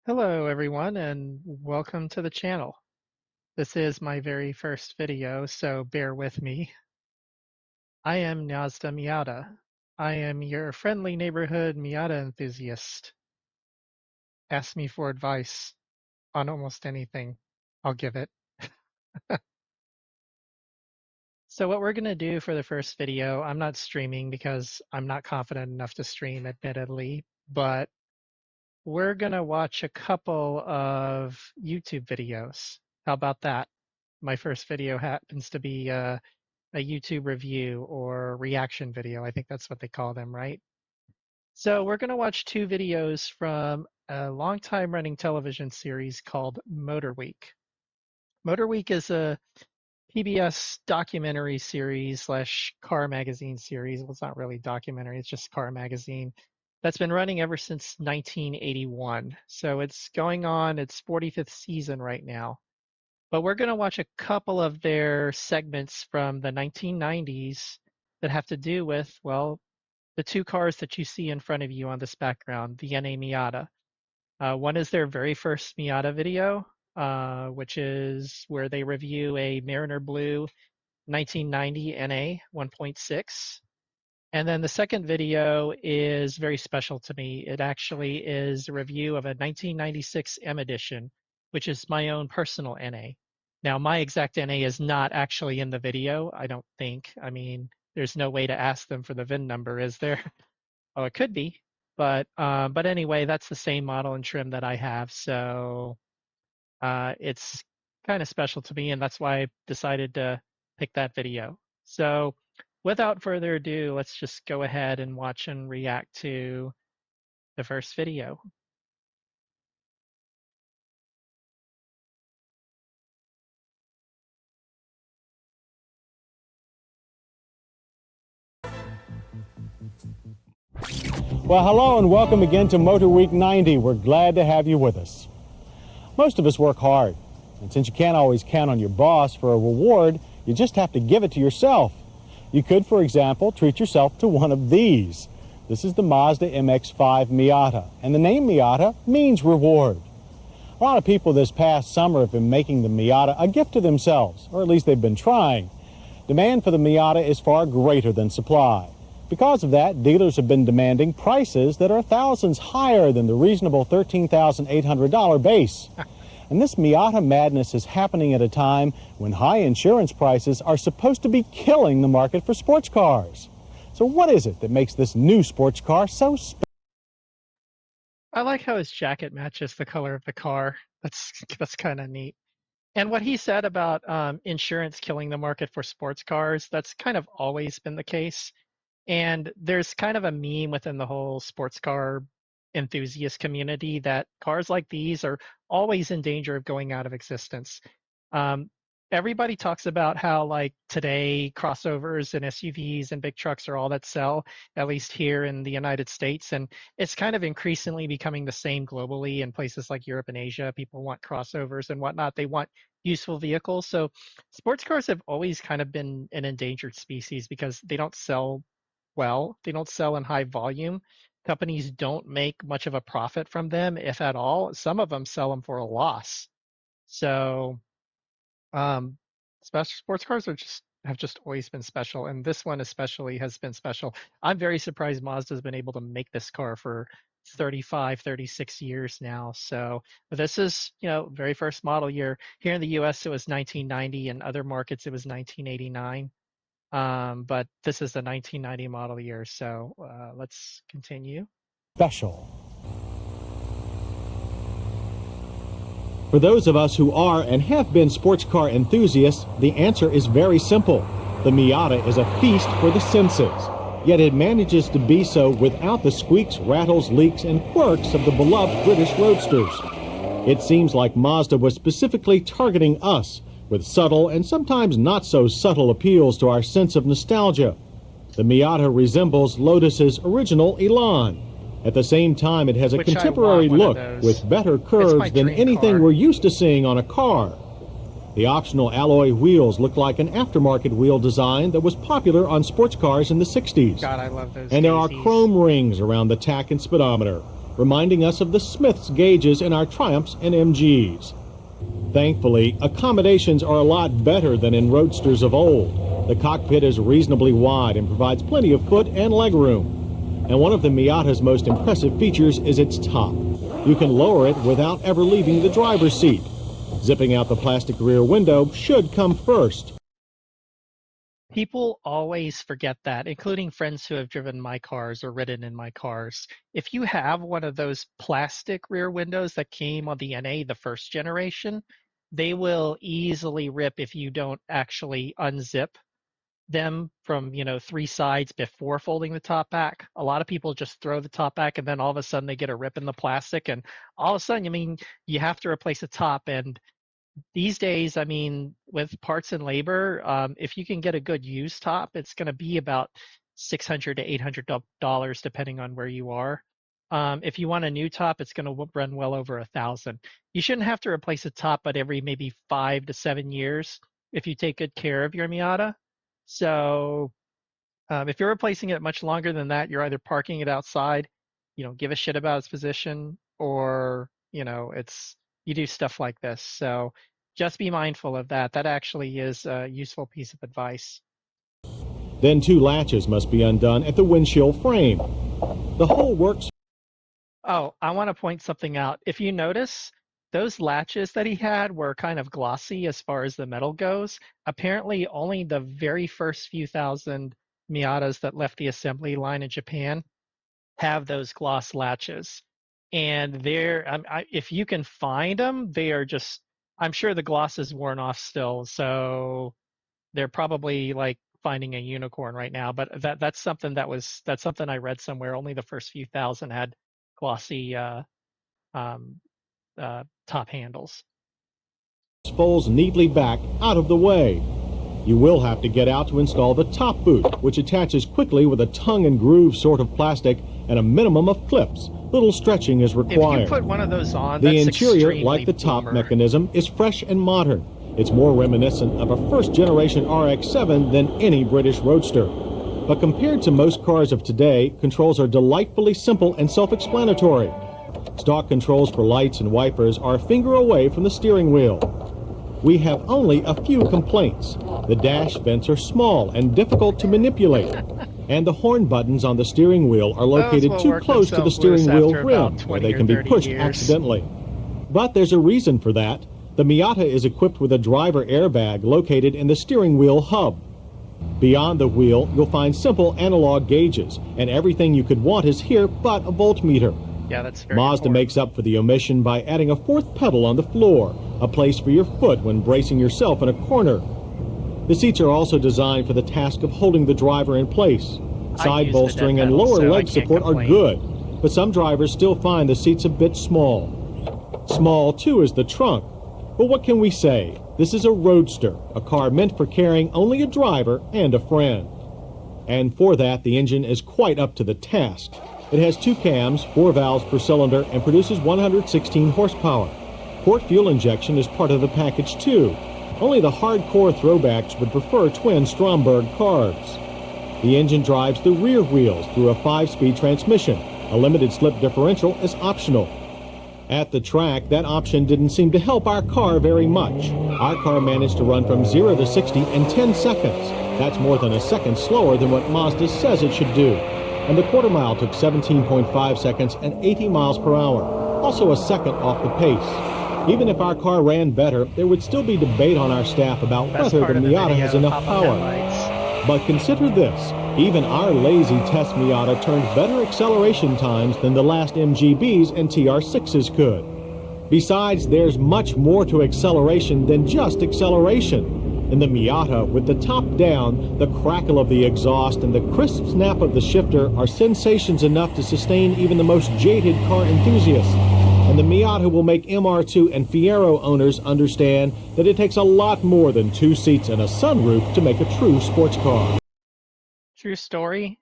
Hello everyone and welcome to the channel. This is my very first video, so bear with me. I am NA Miata. I am your friendly neighborhood Miata enthusiast. Ask me for advice on almost anything. I'll give it. So what we're going to do for the first video, I'm not streaming because I'm not confident enough to stream, admittedly, but we're going to watch a couple of YouTube videos. How about that? My first video happens to be a YouTube review or reaction video. I think that's what they call them, right? So we're going to watch two videos from a long time running television series called Motorweek. Motorweek is a PBS documentary series slash car magazine series. Well, it's not really documentary, it's just car magazine that's been running ever since 1981. So it's going on its 45th season right now. But we're going to watch a couple of their segments from the 1990s that have to do with, well, the two cars that you see in front of you on this background, the NA Miata. One is their very first Miata video, which is where they review a Mariner Blue 1990 NA 1.6. And then the second video is very special to me. It actually is a review of a 1996 M edition, which is my own personal NA. Now, my exact NA is not actually in the video, I don't think. I mean, there's no way to ask them for the VIN number, is there? Oh, it could be. But anyway, that's the same model and trim that I have. So it's kind of special to me, and that's why I decided to pick that video. So without further ado, let's just go ahead and watch and react to the first video. Well, hello and welcome again to Motorweek 90. We're glad to have you with us. Most of us work hard, and since you can't always count on your boss for a reward, you just have to give it to yourself. You could, for example, treat yourself to one of these. This is the Mazda MX-5 Miata, and the name Miata means reward. A lot of people this past summer have been making the Miata a gift to themselves, or at least they've been trying. Demand for the Miata is far greater than supply. Because of that, dealers have been demanding prices that are thousands higher than the reasonable $13,800 base. And this Miata madness is happening at a time when high insurance prices are supposed to be killing the market for sports cars. So what is it that makes this new sports car so special? I like how his jacket matches the color of the car. That's kind of neat. And what he said about insurance killing the market for sports cars, that's kind of always been the case. And there's kind of a meme within the whole sports car enthusiast community that cars like these are always in danger of going out of existence. Um, Everybody talks about how, like, today crossovers and SUVs and big trucks are all that sell, at least here in the United States. And it's kind of increasingly becoming the same globally in places like Europe and Asia. People want crossovers and whatnot. They want useful vehicles. So sports cars have always kind of been an endangered species because they don't sell well. They don't sell in high volume. Companies don't make much of a profit from them, if at all. Some of them sell them for a loss. So um, special sports cars have just always been special, and this one especially has been special. I'm very surprised Mazda's been able to make this car for 35, 36 years now. So this is, very first model year. Here in the US, it was 1990. In other markets, it was 1989. But this is the 1990 model year. So let's continue. For those of us who are and have been sports car enthusiasts, the answer is very simple. The Miata is a feast for the senses, yet it manages to be so without the squeaks, rattles, leaks, and quirks of the beloved British roadsters. It seems like Mazda was specifically targeting us with subtle and sometimes not so subtle appeals to our sense of nostalgia. The Miata resembles Lotus's original Elan. At the same time, it has a contemporary look with better curves than anything we're used to seeing on a car. The optional alloy wheels look like an aftermarket wheel design that was popular on sports cars in the 60s. God, I love those. And there are chrome rings around the tach and speedometer. reminding us of the Smith's gauges in our Triumphs and MGs. Thankfully, accommodations are a lot better than in roadsters of old. The cockpit is reasonably wide and provides plenty of foot and leg room. And one of the Miata's most impressive features is its top. You can lower it without ever leaving the driver's seat. Zipping out the plastic rear window should come first. People always forget that, including friends who have driven my cars or ridden in my cars. If you have one of those plastic rear windows that came on the NA, the first generation, they will easily rip if you don't actually unzip them from, three sides before folding the top back. A lot of people just throw the top back and then all of a sudden they get a rip in the plastic and all of a sudden, you have to replace the top. And these days, with parts and labor, if you can get a good used top, it's going to be about $600 to $800 depending on where you are. If you want a new top, it's going to run well over 1,000. You shouldn't have to replace a top, but every maybe 5 to 7 years if you take good care of your Miata. So if you're replacing it much longer than that, you're either parking it outside, you don't give a shit about its position, or it's you do stuff like this. So just be mindful of that. That actually is a useful piece of advice. Then two latches must be undone at the windshield frame. The whole works. Oh, I want to point something out. If you notice, those latches that he had were kind of glossy as far as the metal goes. Apparently, only the very first few thousand Miatas that left the assembly line in Japan have those gloss latches. And if you can find them, they are just, I'm sure the gloss is worn off still. So they're probably like finding a unicorn right now. But that's something I read somewhere. Only the first few thousand had glossy um, top handles. Folds neatly back out of the way. You will have to get out to install the top boot, which attaches quickly with a tongue and groove sort of plastic and a minimum of clips. Little stretching is If you required. put one of those on, The that's interior, extremely like the top boomer. mechanism, is fresh and modern. It's more reminiscent of a first-generation RX-7 than any British roadster. But compared to most cars of today, controls are delightfully simple and self-explanatory. Stock controls for lights and wipers are a finger away from the steering wheel. We have only a few complaints. The dash vents are small and difficult to manipulate, and the horn buttons on the steering wheel are located too close to the steering wheel rim, where they can be pushed accidentally. But there's a reason for that. The Miata is equipped with a driver airbag located in the steering wheel hub. Beyond the wheel, you'll find simple analog gauges, and everything you could want is here but a voltmeter. Yeah, that's very Mazda important. makes up for the omission by adding a fourth pedal on the floor, a place for your foot when bracing yourself in a corner. The seats are also designed for the task of holding the driver in place. Side bolstering and lower leg support are good, but some drivers still find the seats a bit small. Small, too, is the trunk. But what can we say? This is a roadster, a car meant for carrying only a driver and a friend. And for that, the engine is quite up to the task. It has two cams, 4 valves per cylinder, and produces 116 horsepower. Port fuel injection is part of the package, too. Only the hardcore throwbacks would prefer twin Stromberg carbs. The engine drives the rear wheels through a 5-speed transmission. A limited slip differential is optional. At the track, that option didn't seem to help our car very much. Our car managed to run from 0 to 60 in 10 seconds. That's more than a second slower than what Mazda says it should do. And the quarter mile took 17.5 seconds and 80 miles per hour, also a second off the pace. Even if our car ran better, there would still be debate on our staff about whether the Miata has enough power. But consider this, even our lazy test Miata turned better acceleration times than the last MGBs and TR6s could. Besides, there's much more to acceleration than just acceleration. In the Miata, with the top down, the crackle of the exhaust and the crisp snap of the shifter are sensations enough to sustain even the most jaded car enthusiasts. And the Miata will make MR2 and Fiero owners understand that it takes a lot more than 2 seats and a sunroof to make a true sports car. True story.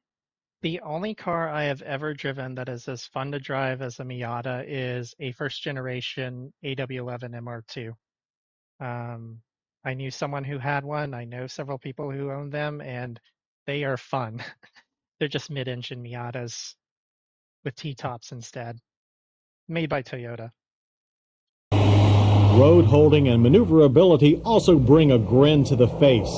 The only car I have ever driven that is as fun to drive as a Miata is a first generation AW11 MR2. I knew someone who had one. I know several people who own them, and they are fun. They're just mid-engine Miatas with T-tops instead. Made by Toyota. Road holding and maneuverability also bring a grin to the face.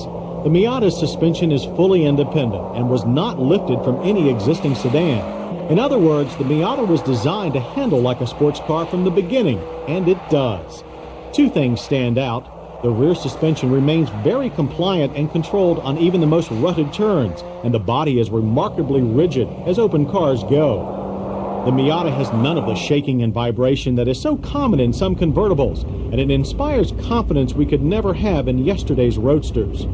The Miata's suspension is fully independent and was not lifted from any existing sedan. In other words, the Miata was designed to handle like a sports car from the beginning, and it does. Two things stand out. The rear suspension remains very compliant and controlled on even the most rutted turns, and the body is remarkably rigid as open cars go. The Miata has none of the shaking and vibration that is so common in some convertibles, and it inspires confidence we could never have in yesterday's roadsters.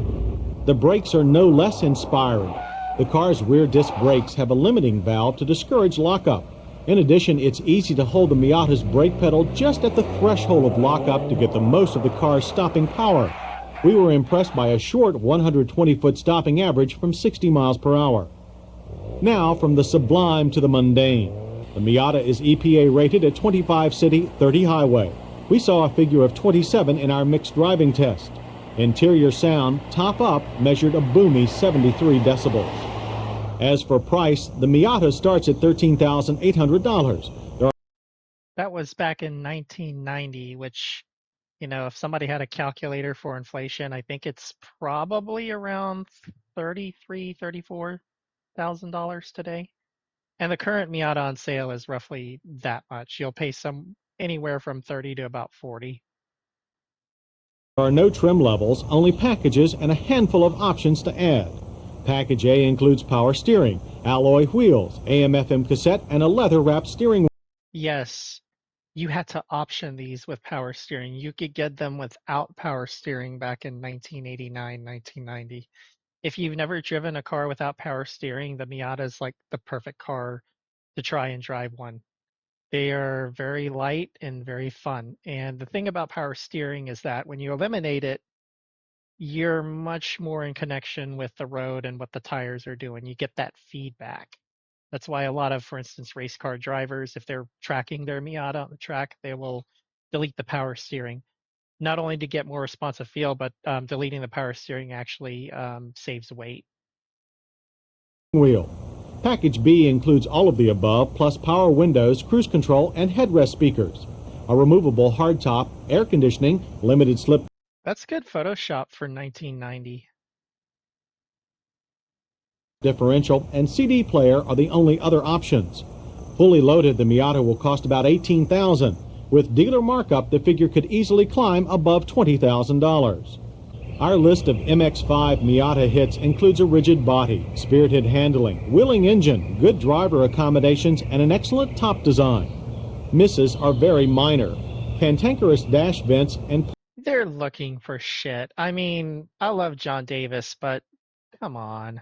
The brakes are no less inspiring. The car's rear disc brakes have a limiting valve to discourage lockup. In addition, it's easy to hold the Miata's brake pedal just at the threshold of lockup to get the most of the car's stopping power. We were impressed by a short 120-foot stopping average from 60 miles per hour. Now, from the sublime to the mundane. The Miata is EPA rated at 25 city, 30 highway. We saw a figure of 27 in our mixed driving test. Interior sound, top up, measured a boomy 73 decibels. As for price, the Miata starts at $13,800. That was back in 1990, which, if somebody had a calculator for inflation, I think it's probably around $34,000 today. And the current Miata on sale is roughly that much. You'll pay anywhere from 30 to about 40. There are no trim levels, only packages and a handful of options to add. Package A includes power steering, alloy wheels, AM/FM cassette, and a leather-wrapped steering wheel. Yes, you had to option these with power steering. You could get them without power steering back in 1989, 1990. If you've never driven a car without power steering, the Miata is like the perfect car to try and drive one. They are very light and very fun. And the thing about power steering is that when you eliminate it, you're much more in connection with the road and what the tires are doing. You get that feedback. That's why a lot of, for instance, race car drivers, if they're tracking their Miata on the track, they will delete the power steering, not only to get more responsive feel, but deleting the power steering actually saves weight. Wheel. Package B includes all of the above, plus power windows, cruise control, and headrest speakers. A removable hardtop, air conditioning, limited slip That's good Photoshop for 1990. differential, and CD player are the only other options. Fully loaded, the Miata will cost about $18,000. With dealer markup, the figure could easily climb above $20,000. Our list of MX-5 Miata hits includes a rigid body, spirited handling, willing engine, good driver accommodations, and an excellent top design. Misses are very minor. Cantankerous dash vents and They're looking for shit. I mean, I love John Davis, but come on.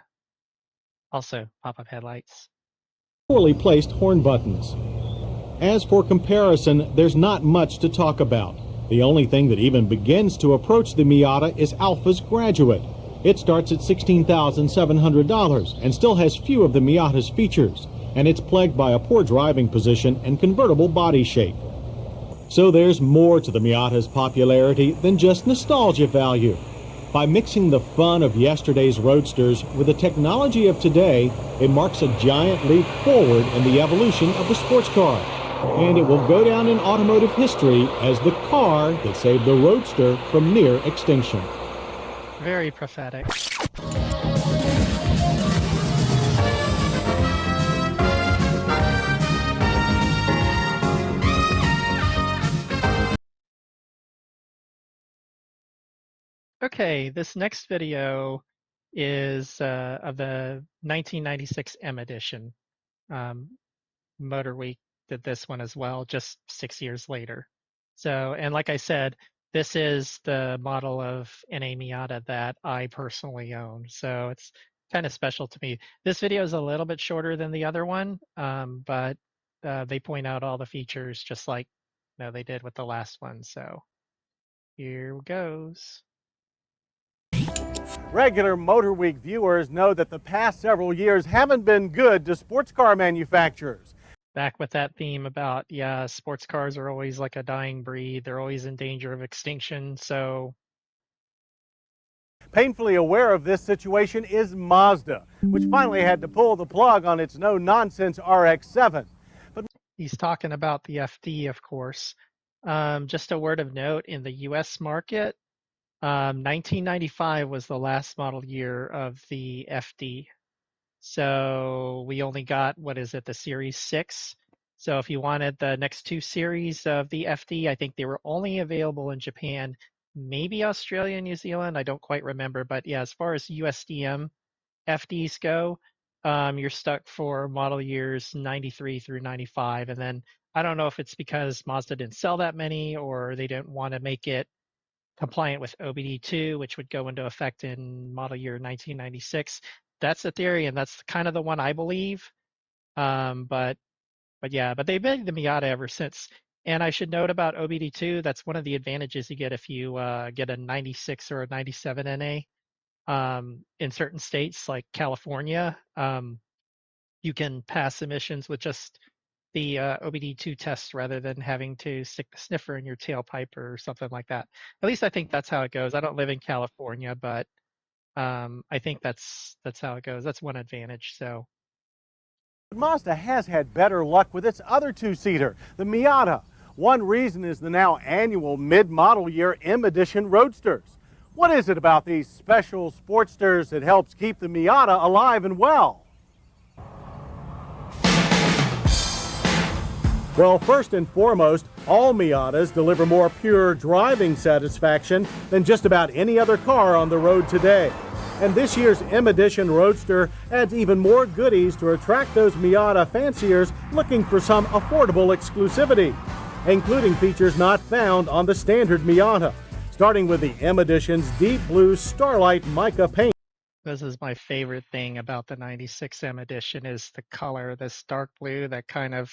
Also, pop-up headlights. poorly placed horn buttons. As for comparison, there's not much to talk about. The only thing that even begins to approach the Miata is Alfa's Graduate. It starts at $16,700 and still has few of the Miata's features, and it's plagued by a poor driving position and convertible body shape. So there's more to the Miata's popularity than just nostalgia value. By mixing the fun of yesterday's roadsters with the technology of today, it marks a giant leap forward in the evolution of the sports car. And it will go down in automotive history as the car that saved the roadster from near extinction. Very prophetic. Okay, this next video is of the 1996 M edition. Um, Motorweek did this one as well, just 6 years later. So, and like I said, this is the model of NA Miata that I personally own. So it's kind of special to me. This video is a little bit shorter than the other one, but they point out all the features just like they did with the last one. So here goes. Regular Motorweek viewers know that the past several years haven't been good to sports car manufacturers. Back with that theme about, yeah, sports cars are always like a dying breed. They're always in danger of extinction. So Painfully aware of this situation is Mazda, which finally had to pull the plug on its no-nonsense RX-7. He's talking about the FD, of course. Just a word of note in the US market, 1995 was the last model year of the FD. So we only got, what is it, the Series 6. So if you wanted the next two series of the FD, I think they were only available in Japan, maybe Australia and New Zealand. I don't quite remember. But yeah, as far as USDM FDs go, you're stuck for model years 93 through 95. And then I don't know if it's because Mazda didn't sell that many or they didn't want to make it compliant with OBD2, which would go into effect in model year 1996. That's the theory, and that's kind of the one I believe. Um, but but they've been the Miata ever since. And I should note about OBD2, that's one of the advantages you get if you get a 96 or a 97 NA. In certain states like California, you can pass emissions with just the OBD2 test rather than having to stick the sniffer in your tailpipe or something like that. At least I think that's how it goes. I don't live in California, but I think that's how it goes. That's one advantage. So Mazda has had better luck with its other two-seater, the Miata. One reason is the now annual mid-model year M Edition Roadsters. What is it about these special Sportsters that helps keep the Miata alive and well? Well, first and foremost, all Miatas deliver more pure driving satisfaction than just about any other car on the road today. And this year's M Edition Roadster adds even more goodies to attract those Miata fanciers looking for some affordable exclusivity, including features not found on the standard Miata, starting with the M Edition's deep blue Starlight mica paint. this is my favorite thing about the 96 M edition is the color, this dark blue that kind of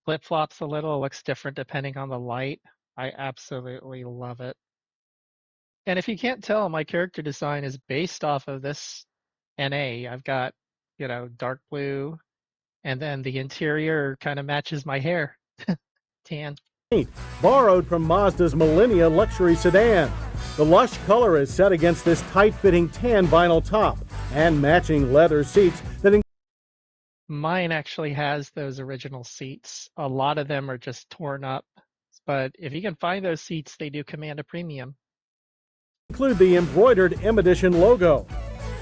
flip-flops a little, looks different depending on the light. I absolutely love it. And if you can't tell, my character design is based off of this NA. I've got, dark blue, and then the interior kind of matches my hair, tan. Borrowed from Mazda's Millennia luxury sedan. The lush color is set against this tight-fitting tan vinyl top and matching leather seats that Mine actually has those original seats. A lot of them are just torn up, but if you can find those seats, they do command a premium. include the embroidered M Edition logo.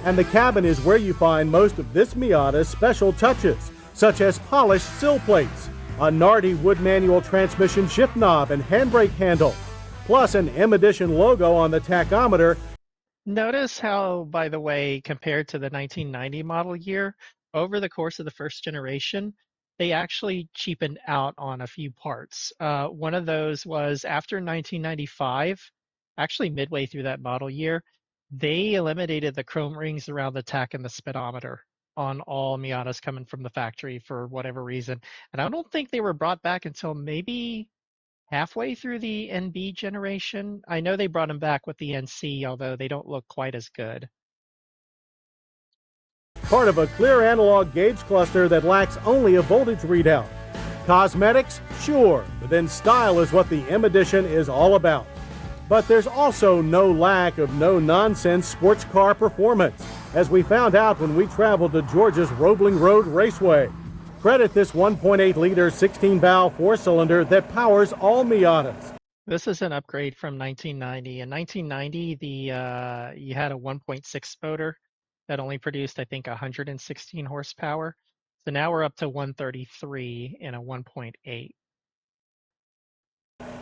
And the cabin is where you find most of this Miata's special touches, such as polished sill plates, a Nardi wood manual transmission shift knob and handbrake handle, plus an M Edition logo on the tachometer. Notice how, by the way, compared to the 1990 model year, over the course of the first generation, they actually cheapened out on a few parts. One of those was after 1995, actually midway through that model year, they eliminated the chrome rings around the tach and the speedometer on all Miatas coming from the factory for whatever reason. And I don't think they were brought back until maybe halfway through the NB generation. I know they brought them back with the NC, although they don't look quite as good. Part of a clear analog gauge cluster that lacks only a voltage readout. Cosmetics? Sure, but then style is what the M Edition is all about. But there's also no lack of no-nonsense sports car performance, as we found out when we traveled to Georgia's Roebling Road Raceway. Credit this 1.8-liter 16-valve four-cylinder that powers all Miatas. This is an upgrade from 1990. In 1990, you had a 1.6 motor that only produced, I think, 116 horsepower. So now we're up to 133 in a 1.8.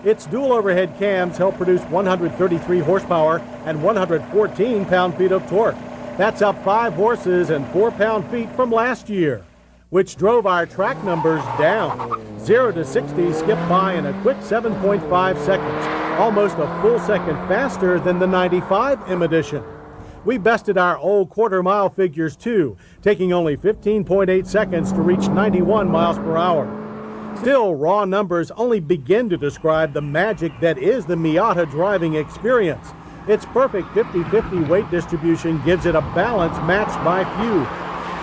Its dual overhead cams help produce 133 horsepower and 114 pound-feet of torque. That's up 5 horses and 4 pound-feet from last year, which drove our track numbers down. 0 to 60 skipped by in a quick 7.5 seconds, almost a full second faster than the 95 M Edition. We bested our old quarter-mile figures too, taking only 15.8 seconds to reach 91 miles per hour. Still, raw numbers only begin to describe the magic that is the Miata driving experience. Its perfect 50-50 weight distribution gives it a balance matched by few.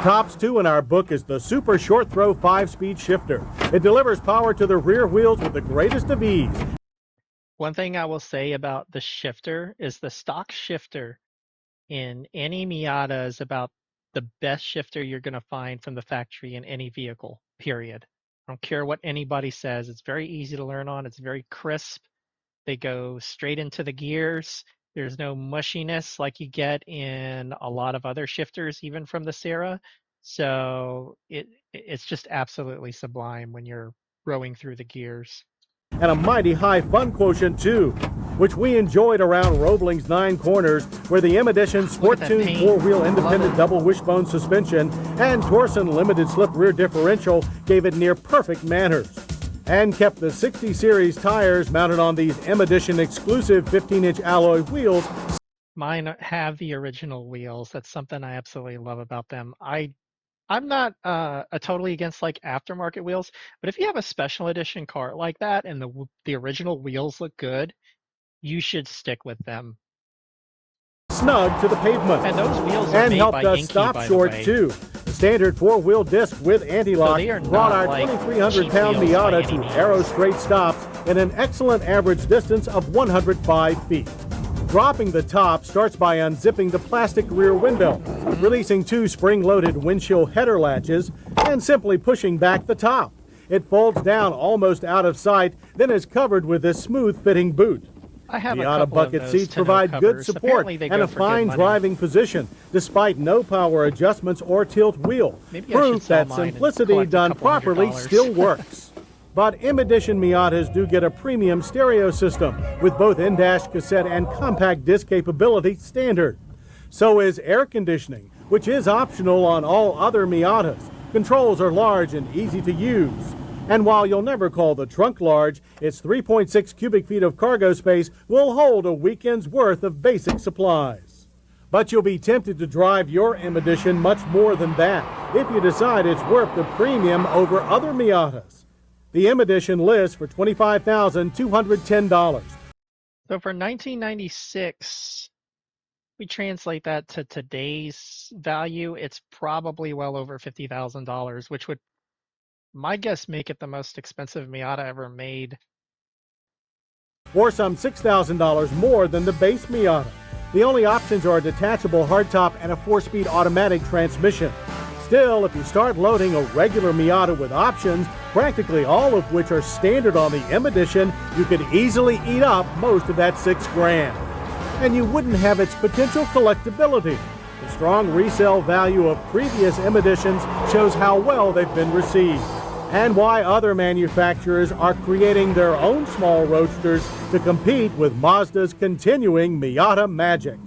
Tops 2 in our book is the super short throw 5-speed shifter. It delivers power to the rear wheels with the greatest of ease. One thing I will say about the shifter is the stock shifter in any Miata is about the best shifter you're going to find from the factory in any vehicle, period. I don't care what anybody says. It's very easy to learn on. It's very crisp. They go straight into the gears. There's no mushiness like you get in a lot of other shifters, even from the Sarah. So it's just absolutely sublime when you're rowing through the gears. And a mighty high fun quotient too, which we enjoyed around Roebling's Nine Corners, where the M Edition Look at that sport-tuned paint. four-wheel I love independent it. double wishbone suspension and Torsen limited slip rear differential gave it near perfect manners, and kept the 60 series tires mounted on these M Edition exclusive 15-inch alloy wheels. Mine have the original wheels. That's something I absolutely love about them. I'm not a totally against like aftermarket wheels, but if you have a special edition car like that and the original wheels look good, you should stick with them. Snug to the pavement, And those wheels are and made by helped us Inky, stop by the short way. too. The standard four-wheel disc with So anti-lock they are brought not our like 2,300-pound cheap wheels by Miata any to arrow means. straight stops in an excellent average distance of 105 feet. Dropping the top starts by unzipping the plastic rear window, releasing two spring-loaded windshield header latches, and simply pushing back the top. It folds down almost out of sight, then is covered with this smooth-fitting boot. I have a Miata couple of bucket those seats tonneau provide good covers. support Apparently they and go a for good fine money. driving position, despite no power adjustments or tilt wheel. Maybe I should Proof sell that mine and simplicity collect a done couple properly $100. still works. But M Edition Miatas do get a premium stereo system with both in-dash cassette and compact disc capability standard. So is air conditioning, which is optional on all other Miatas. Controls are large and easy to use. And while you'll never call the trunk large, its 3.6 cubic feet of cargo space will hold a weekend's worth of basic supplies. But you'll be tempted to drive your M Edition much more than that if you decide it's worth the premium over other Miatas. The M Edition lists for $25,210. So for 1996, we translate that to today's value, it's probably well over $50,000, which would, my guess, make it the most expensive Miata ever made. Or some $6,000 more than the base Miata. The only options are a detachable hardtop and a 4-speed automatic transmission. Still, if you start loading a regular Miata with options, practically all of which are standard on the M Edition, you could easily eat up most of that $6,000. And you wouldn't have its potential collectability. The strong resale value of previous M Editions shows how well they've been received, and why other manufacturers are creating their own small roadsters to compete with Mazda's continuing Miata magic.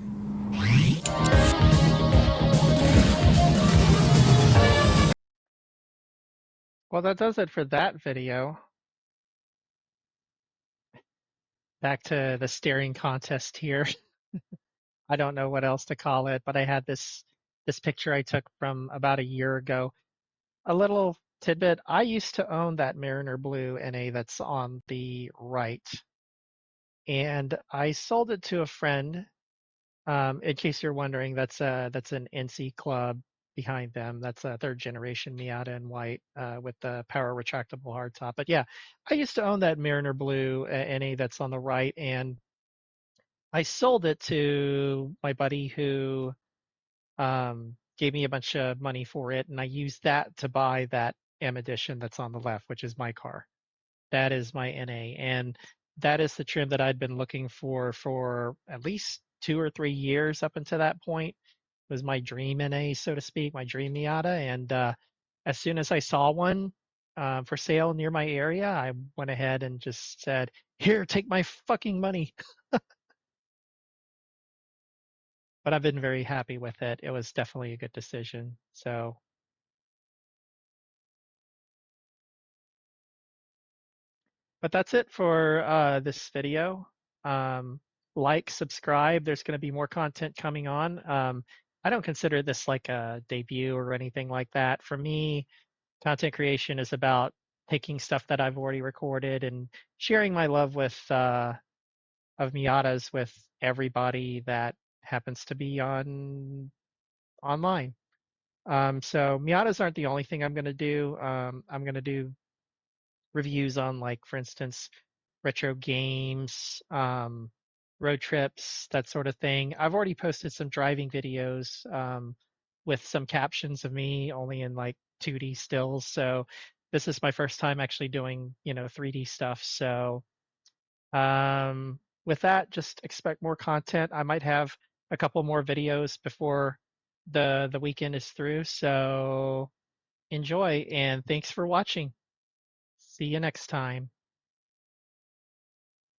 Well, that does it for that video. Back to the staring contest here. I don't know what else to call it, but I had this picture I took from about a year ago. A little tidbit, I used to own that Mariner Blue NA that's on the right, and I sold it to a friend. In case you're wondering, that's an NC Club behind them. That's a third generation Miata in white with the power retractable hardtop. But yeah, I used to own that Mariner Blue NA that's on the right, and I sold it to my buddy who gave me a bunch of money for it, and I used that to buy that M edition that's on the left, which is my car. That is my NA, and that is the trim that I'd been looking for at least 2 or 3 years up until that point. It was my dream NA, so to speak, my dream Miata, and as soon as I saw one for sale near my area, I went ahead and just said, "Here, take my fucking money." But I've been very happy with it. It was definitely a good decision. So, but that's it for this video. Like, subscribe. There's going to be more content coming on. I don't consider this like a debut or anything like that. For me, content creation is about taking stuff that I've already recorded and sharing my love with of Miatas with everybody that happens to be on online. So Miatas aren't the only thing I'm going to do. I'm going to do reviews on, like, for instance, retro games, road trips, that sort of thing. I've already posted some driving videos with some captions of me only in like 2D stills. So this is my first time actually doing, 3D stuff. So with that, just expect more content. I might have a couple more videos before the weekend is through. So enjoy and thanks for watching. See you next time.